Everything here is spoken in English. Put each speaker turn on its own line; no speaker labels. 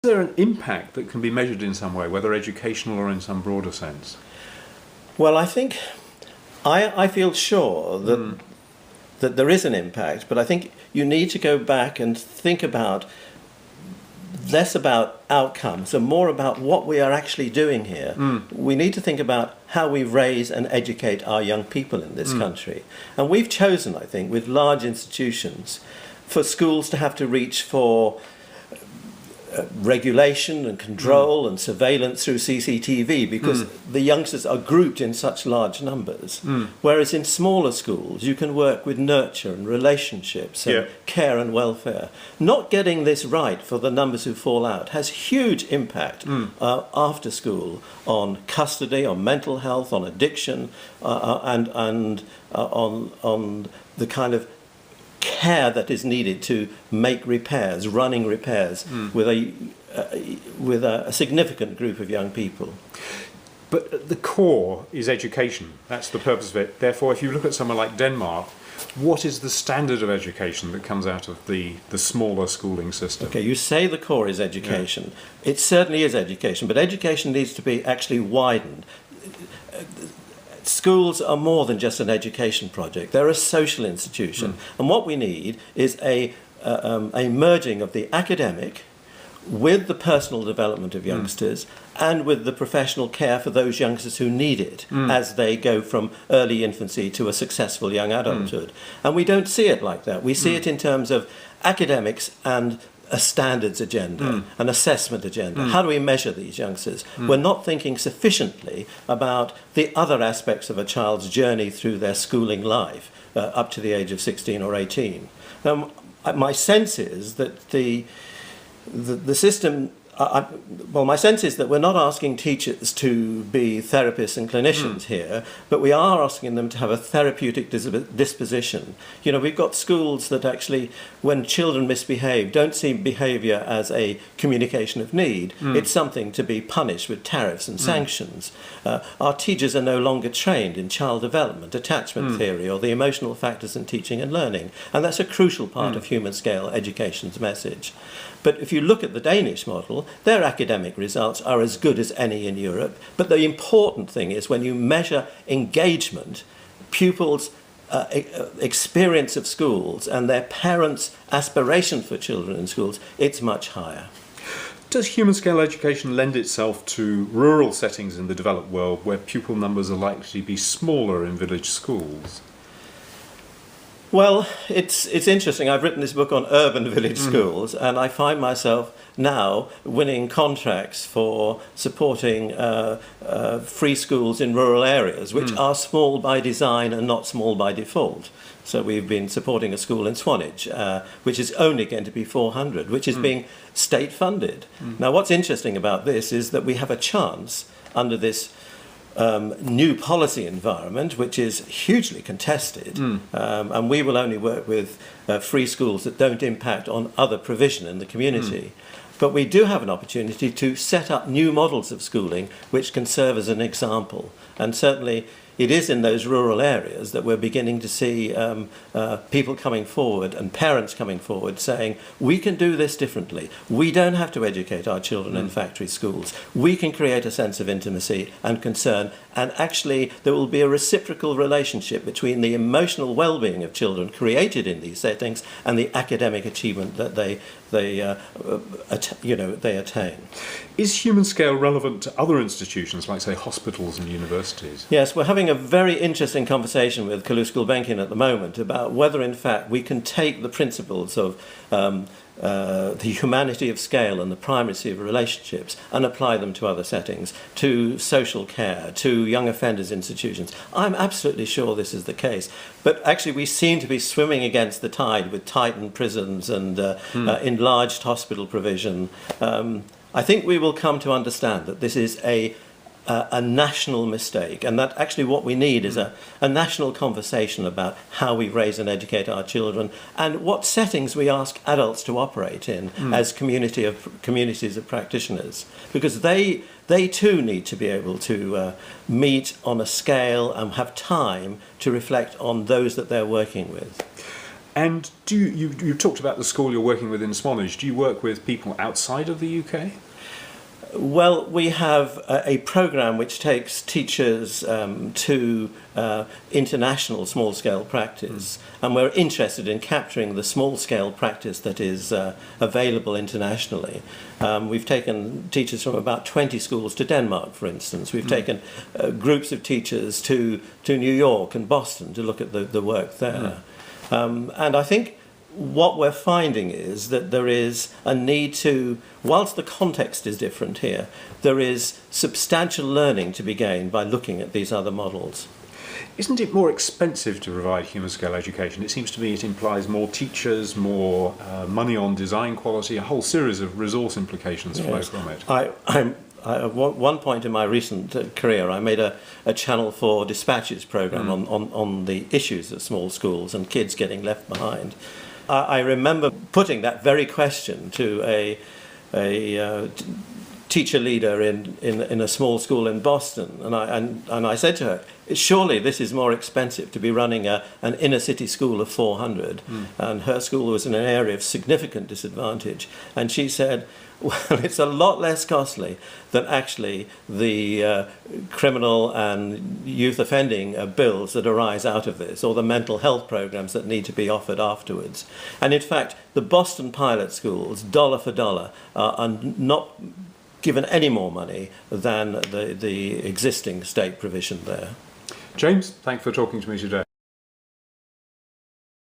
there an impact that can be measured in some way, whether educational or in some broader sense?
Well, I think I feel sure that there is an impact, but I think you need to go back and think about less about outcomes and more about what we are actually doing here. We need to think about how we raise and educate our young people in this country. And we've chosen, I think, with large institutions, for schools to have to reach for regulation and control and surveillance through CCTV because the youngsters are grouped in such large numbers. Whereas in smaller schools, you can work with nurture and relationships and care and welfare. Not getting this right for the numbers who fall out has huge impact after school on custody, on mental health, on addiction, and on the kind of care that is needed to make repairs, running repairs with a significant group of young people.
But at the core is education. That's the purpose of it. Therefore, if you look at somewhere like Denmark, what is the standard of education that comes out of the smaller schooling system?
Okay, you say the core is education. It certainly is education, but education needs to be actually widened. Schools are more than just an education project. They're a social institution. And what we need is a merging of the academic with the personal development of youngsters and with the professional care for those youngsters who need it as they go from early infancy to a successful young adulthood. And we don't see it like that. We see it in terms of academics and a standards agenda, an assessment agenda. How do we measure these youngsters? We're not thinking sufficiently about the other aspects of a child's journey through their schooling life up to the age of 16 or 18. My sense is that the system... my sense is that we're not asking teachers to be therapists and clinicians here, but we are asking them to have a therapeutic disposition. You know, we've got schools that actually, when children misbehave, don't see behaviour as a communication of need. It's something to be punished with tariffs and sanctions. Our teachers are no longer trained in child development, attachment theory, or the emotional factors in teaching and learning. And that's a crucial part of human-scale education's message. But if you look at the Danish model, their academic results are as good as any in Europe. But the important thing is when you measure engagement, pupils' experience of schools and their parents' aspiration for children in schools, it's much higher.
Does human-scale education lend itself to rural settings in the developed world where pupil numbers are likely to be smaller in village schools?
Well, it's interesting. I've written this book on urban village schools, and I find myself now winning contracts for supporting free schools in rural areas, which are small by design and not small by default. So we've been supporting a school in Swanage, which is only going to be 400, which is being state-funded. Now, what's interesting about this is that we have a chance under this new policy environment, which is hugely contested, and we will only work with free schools that don't impact on other provision in the community. But we do have an opportunity to set up new models of schooling which can serve as an example. And certainly it is in those rural areas that we're beginning to see people coming forward and parents coming forward saying, we can do this differently. We don't have to educate our children in factory schools. We can create a sense of intimacy and concern, and actually there will be a reciprocal relationship between the emotional well-being of children created in these settings and the academic achievement that they attain.
Is human scale relevant to other institutions like, say, hospitals and universities?
Yes, we're having a very interesting conversation with Kaluskulbenkin at the moment about whether in fact we can take the principles of the humanity of scale and the primacy of relationships and apply them to other settings, to social care, to young offenders institutions. I'm absolutely sure this is the case. But actually we seem to be swimming against the tide with tightened prisons and enlarged hospital provision. I think we will come to understand that this is a national mistake, and that actually what we need is a national conversation about how we raise and educate our children and what settings we ask adults to operate in as communities of practitioners, because they too need to be able to meet on a scale and have time to reflect on those that they're working with.
And you talked about the school you're working with in Swanage. Do you work with people outside of the UK?
Well, we have a program which takes teachers to international small-scale practice, and we're interested in capturing the small-scale practice that is available internationally. We've taken teachers from about 20 schools to Denmark, for instance. We've taken groups of teachers to New York and Boston to look at the work there. And I think what we're finding is that there is a need to, whilst the context is different here, there is substantial learning to be gained by looking at these other models.
Isn't it more expensive to provide human scale education? It seems to me it implies more teachers, more money on design quality, a whole series of resource implications flow from it.
At one point in my recent career, I made a Channel 4 dispatches program on the issues of small schools and kids getting left behind. I remember putting that very question to a teacher leader in a small school in Boston, and I said to her, surely this is more expensive to be running an inner city school of 400, and her school was in an area of significant disadvantage, and she said, well, it's a lot less costly than actually the criminal and youth offending bills that arise out of this, or the mental health programs that need to be offered afterwards. And in fact, the Boston pilot schools, dollar for dollar, are not given any more money than the existing state provision there.
James, thanks for talking to me today.